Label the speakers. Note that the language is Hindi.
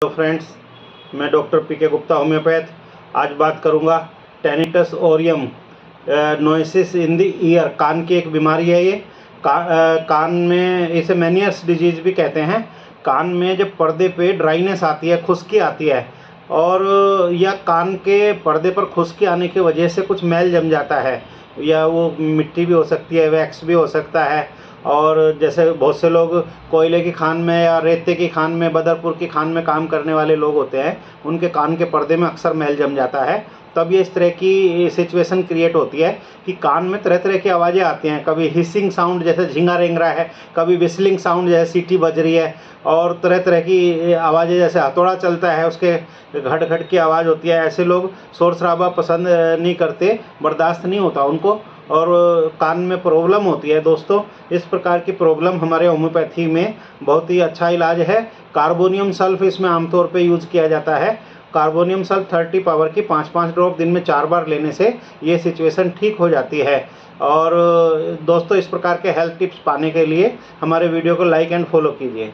Speaker 1: तो फ्रेंड्स, मैं डॉक्टर पीके गुप्ता होम्योपैथ आज बात करूंगा टेनिटस ओरियम नोइसिस इन द ईयर। कान की एक बीमारी है ये। कान में इसे मेनियर्स डिजीज भी कहते हैं। कान में जब पर्दे पे ड्राइनेस आती है, खुश्की आती है, और या कान के पर्दे पर खुश्की आने की वजह से कुछ मैल जम जाता है, या वो मिट्टी भी हो सकती है, वैक्स भी हो सकता है। और जैसे बहुत से लोग कोयले की खान में या रेते की खान में, बदरपुर की खान में काम करने वाले लोग होते हैं, उनके कान के पर्दे में अक्सर मैल जम जाता है। तब ये इस तरह की सिचुएशन क्रिएट होती है कि कान में तरह तरह की आवाज़ें आती हैं। कभी हिसिंग साउंड जैसे झींगा रेंग रहा है, कभी विस्लिंग साउंड जैसे सीटी बज रही है, और तरह तरह की आवाज़ें जैसे हथौड़ा चलता है उसके घट घट की आवाज़ होती है। ऐसे लोग शोर शराबा पसंद नहीं करते, बर्दाश्त नहीं होता उनको, और कान में प्रॉब्लम होती है। दोस्तों, इस प्रकार की प्रॉब्लम हमारे होम्योपैथी में बहुत ही अच्छा इलाज है। कार्बोनियम सल्फ इसमें आमतौर पे यूज़ किया जाता है। कार्बोनियम सल्फ 30 पावर की 5-5 ड्रॉप दिन में 4 बार लेने से ये सिचुएशन ठीक हो जाती है। और दोस्तों, इस प्रकार के हेल्थ टिप्स पाने के लिए हमारे वीडियो को लाइक एंड फॉलो कीजिए।